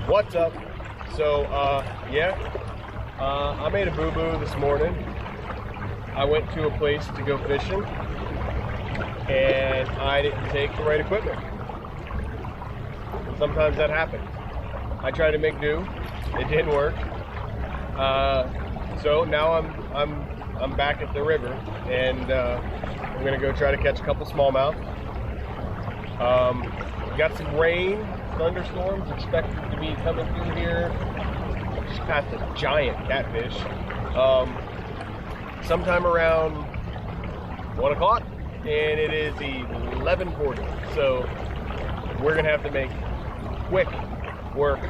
What's up? So, I made a boo-boo this morning. I went to a place to go fishing, and I didn't take the right equipment. Sometimes that happens. I tried to make do. It didn't work. So now I'm back at the river, and I'm gonna go try to catch a couple smallmouth. Got some rain. Thunderstorms expected to be coming through here. Just past a giant catfish. Sometime around 1 o'clock, and it is 11:40. So we're gonna have to make quick work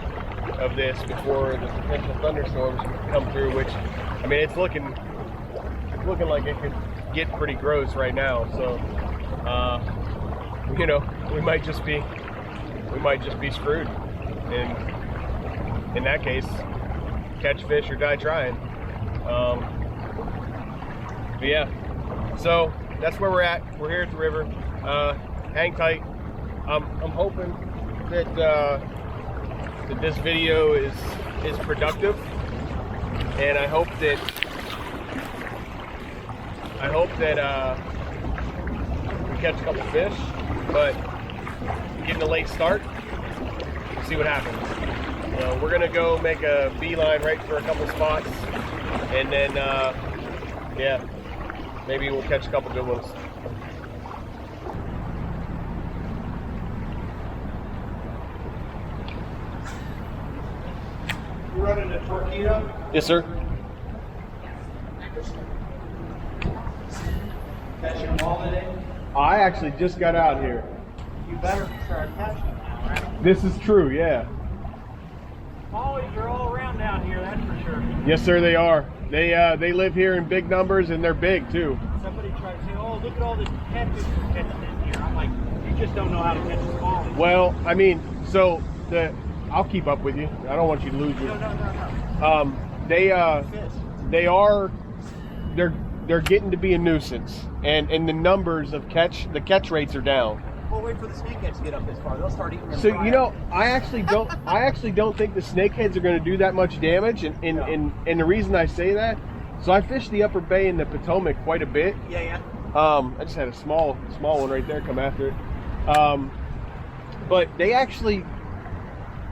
of this before the potential thunderstorms come through. Which, I mean, it's looking like it could get pretty gross right now. So, you know, we might just be screwed. And in that case, catch fish or die trying. But yeah, so that's where we're at. We're here at the river. Hang tight. I'm hoping that that this video is productive, and I hope that we catch a couple fish. But getting a late start. We'll see what happens. We're gonna go make a beeline right for a couple spots, and then yeah, maybe we'll catch a couple good ones. You running a Torqeedo? Yes, sir. Catching them all today? I actually just got out here. You better start catching them now, right? This is true, yeah. Mollies are all around down here, that's for sure. Yes, sir, they are. They live here in big numbers, and they're big too. Somebody tried to say, oh, look at all this catfish you're catching in here. I'm like, you just don't know how to catch a smallie. Well, I mean, so I'll keep up with you. I don't want you to lose your. No. They're getting to be a nuisance, and the numbers of the catch rates are down. We'll wait for the snakeheads to get up this far. They'll start eating them. So you know, I actually don't think the snakeheads are going to do that much damage, and the reason I say that, so I fished the Upper Bay and the Potomac quite a bit. Yeah. I just had a small one right there come after it. But they actually,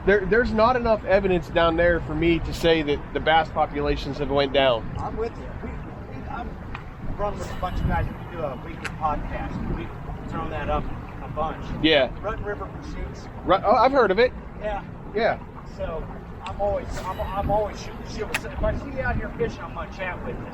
there's not enough evidence down there for me to say that the bass populations have went down. I'm with you. I'm running with a bunch of guys. We do a weekly podcast. We've thrown that up a bunch. Yeah. Rut River Pursuits. Oh, I've heard of it. Yeah. So I'm always shooting the shit. If I see you out here fishing, I'm gonna chat with you.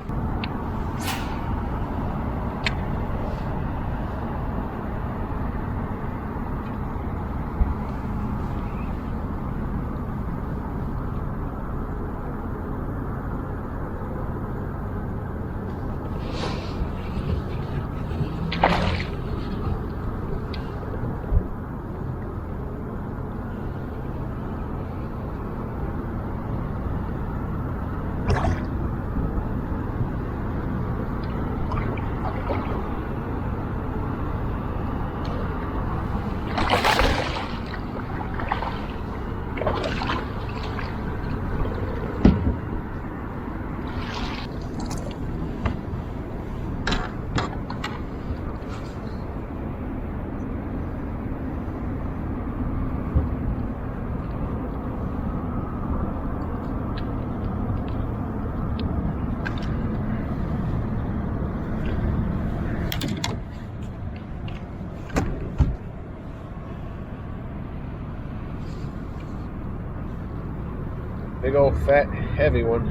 Big old fat, heavy one.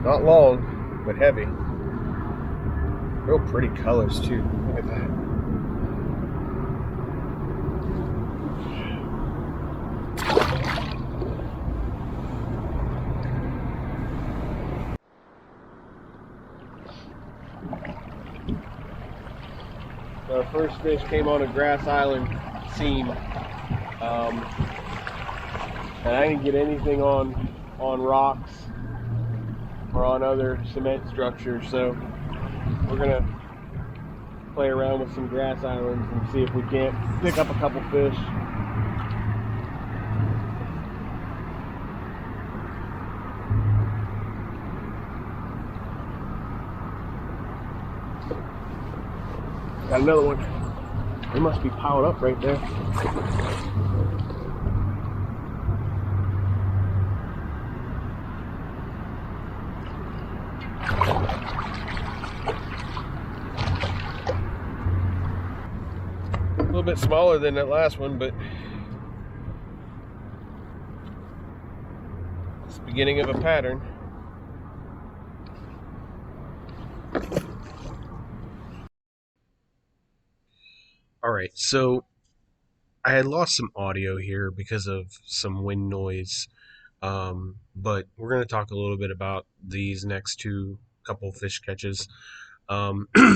Not long, but heavy. Real pretty colors too. Look at that. Our first fish came on a grass island seam, and I didn't get anything on rocks or on other cement structures, so we're gonna play around with some grass islands and see if we can't pick up a couple fish. Got another one. They must be piled up right there. A little bit smaller than that last one, but it's the beginning of a pattern. Alright, so I had lost some audio here because of some wind noise, but we're going to talk a little bit about these next two couple fish catches.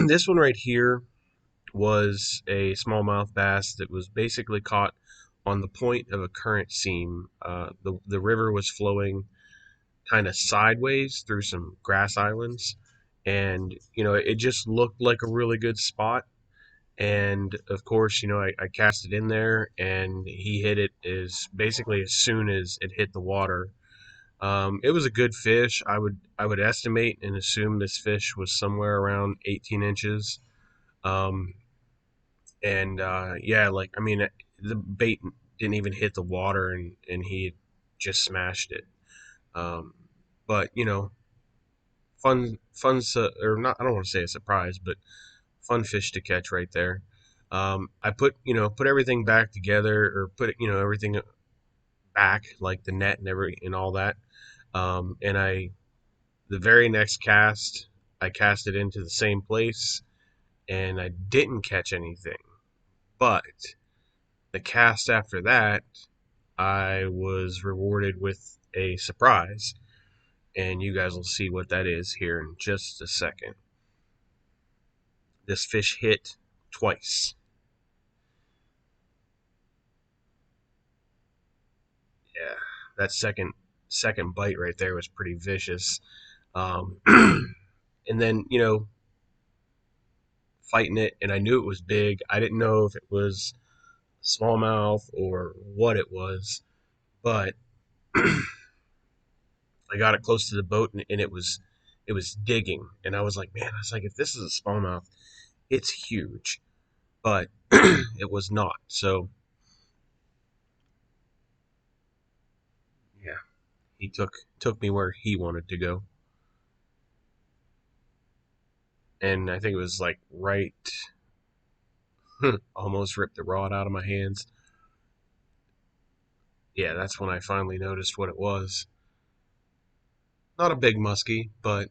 This one right here was a smallmouth bass that was basically caught on the point of a current seam. The river was flowing kind of sideways through some grass islands, and it just looked like a really good spot. And of course, I cast it in there, and he hit it basically as soon as it hit the water. It was a good fish. I would estimate and assume this fish was somewhere around 18 inches. Um, and yeah, the bait didn't even hit the water, and he just smashed it. Um, but fun, or not. I don't want to say a surprise, but fun fish to catch right there. I put everything back together, or put everything back, like the net and all that. And the very next cast, I cast it into the same place, and I didn't catch anything. But the cast after that, I was rewarded with a surprise, and you guys will see what that is here in just a second. This fish hit twice. Yeah, that second bite right there was pretty vicious. And then fighting it, and I knew it was big. I didn't know if it was smallmouth or what it was, but I got it close to the boat, and it was digging, and I was like, man, I was like, if this is a smallmouth, it's huge, but it was not. So yeah, he took me where he wanted to go, and I think it was like right, almost ripped the rod out of my hands. Yeah, that's when I finally noticed what it was. Not a big muskie, but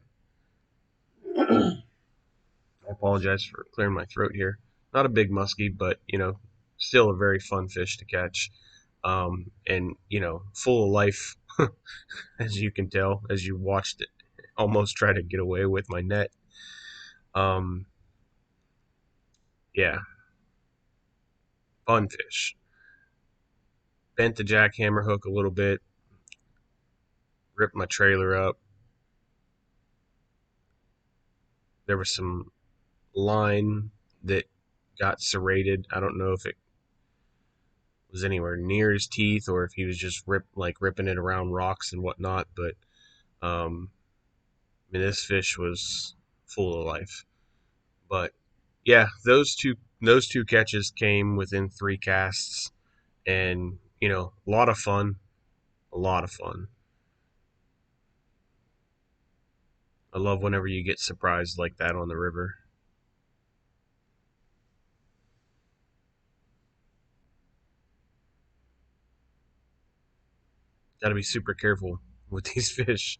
I apologize for clearing my throat here. Not a big muskie, but still a very fun fish to catch. And full of life, as you can tell, as you watched it almost try to get away with my net. Um, yeah, fun fish. Bent the jackhammer hook a little bit, ripped my trailer up. There was some line that got serrated. I don't know if it was anywhere near his teeth or if he was just ripping it around rocks and whatnot. But I mean, this fish was full of life. But yeah, those two catches came within 3 casts, and a lot of fun, a lot of fun. I love whenever you get surprised like that on the river. Got to be super careful with these fish.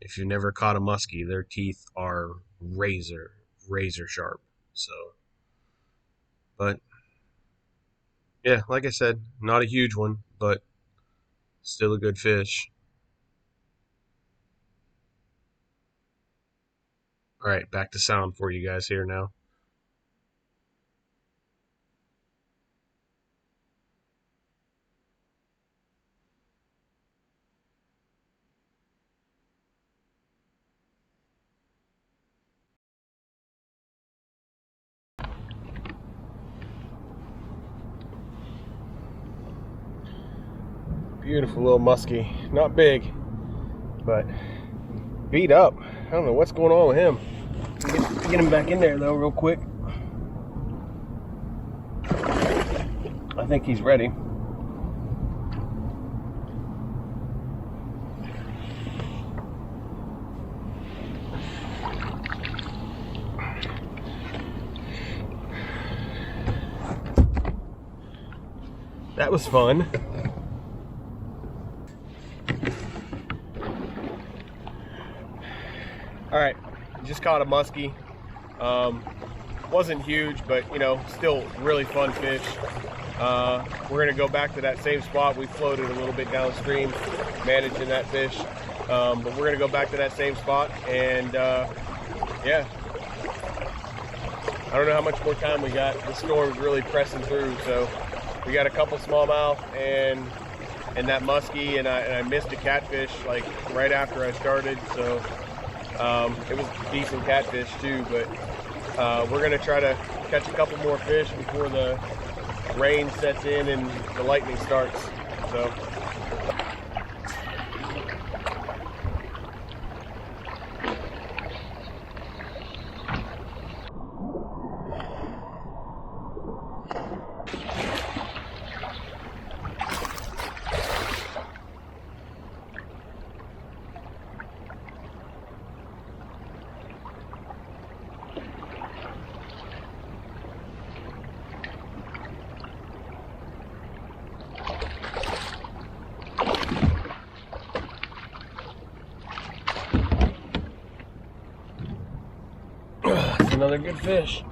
If you've never caught a muskie, their teeth are razor, razor sharp. So, but yeah, like I said, not a huge one, but still a good fish. All right, back to sound for you guys here now. Beautiful little musky. Not big, but beat up. I don't know what's going on with him. Get him back in there though real quick. I think he's ready. That was fun. All right, just caught a musky. Wasn't huge, but you know, still really fun fish. We're gonna go back to that same spot. We floated a little bit downstream, managing that fish, but we're gonna go back to that same spot, and yeah, I don't know how much more time we got. The storm's really pressing through, so we got a couple smallmouth and that musky, and I missed a catfish like right after I started, so it was decent catfish too, but we're gonna try to catch a couple more fish before the rain sets in and the lightning starts. So another good fish.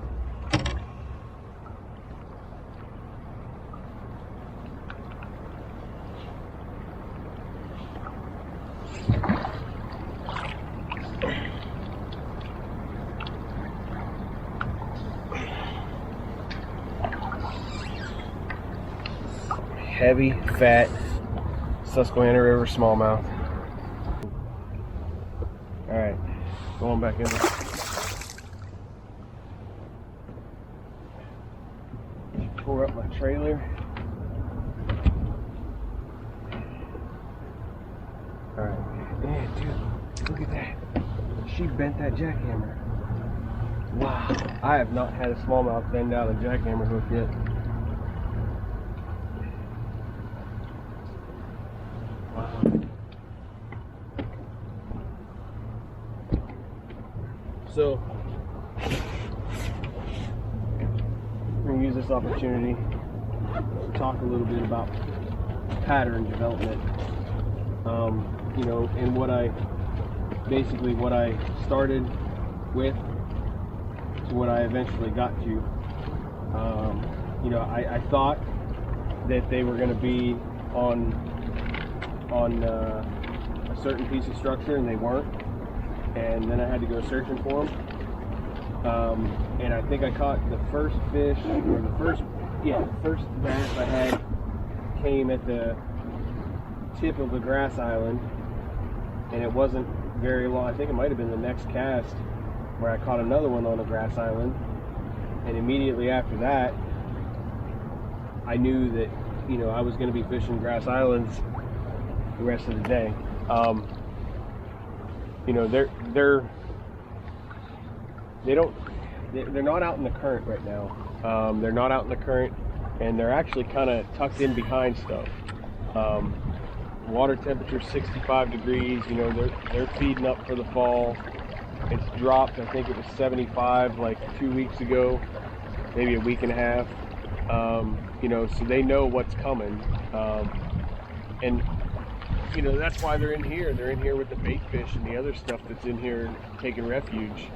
Heavy, fat Susquehanna River smallmouth. All right, going back in there. Pour up my trailer. All right, man, dude, look at that. She bent that jackhammer. Wow, I have not had a smallmouth bend out a jackhammer hook yet. Wow. So I'm going to use this opportunity to talk a little bit about pattern development. You know, and what I started with to what I eventually got to. You know, I thought that they were going to be on a certain piece of structure, and they weren't. And then I had to go searching for them. And I think I caught the first fish, or the first bass I had came at the tip of a grass island, and it wasn't very long. I think it might have been the next cast where I caught another one on a grass island, and immediately after that I knew that, you know, I was going to be fishing grass islands the rest of the day. You know, they're not out in the current right now. They're not out in the current, and they're actually kind of tucked in behind stuff. Water temperature 65 degrees. You know, they're feeding up for the fall. It's dropped. I think it was 75 like 2 weeks ago, maybe a week and a half. You know, so they know what's coming, and you know, that's why they're in here. They're in here with the bait fish and the other stuff that's in here taking refuge.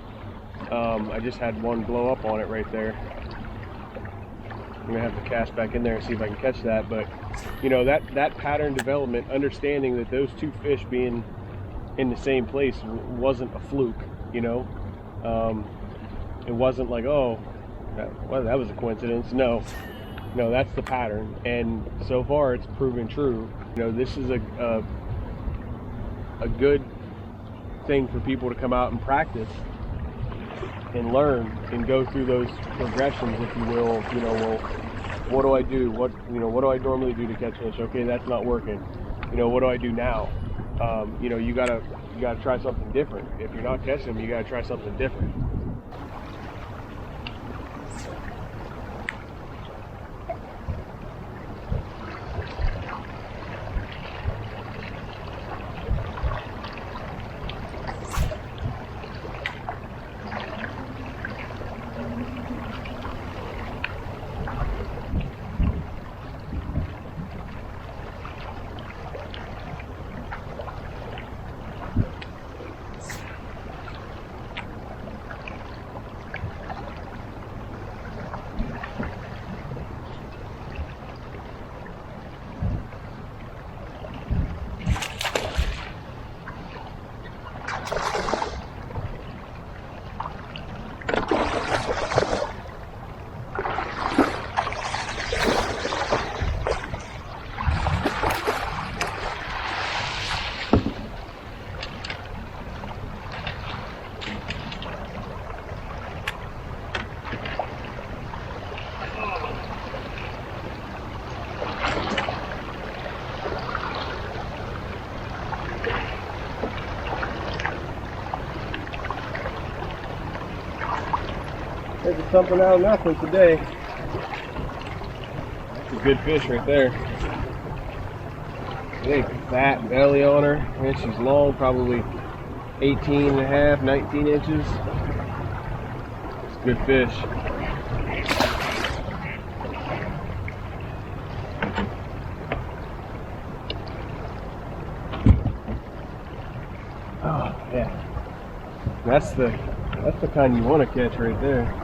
I just had one blow up on it right there. I'm gonna have to cast back in there and see if I can catch that. But you know, that pattern development, understanding that those two fish being in the same place wasn't a fluke. You know, it wasn't like, oh, that was a coincidence. No, that's the pattern, and so far it's proven true. You know, this is a good thing for people to come out and practice and learn and go through those progressions, if you will. You know, well, what do I do? What do I normally do to catch fish? Okay, that's not working. You know, what do I do now? You know, you gotta try something different. If you're not catching them, you gotta try something different. There's something out of nothing today. That's a good fish right there. Big fat belly on her, inches long, probably 18 and a half, 19 inches. It's a good fish. Oh yeah, that's the kind you want to catch right there.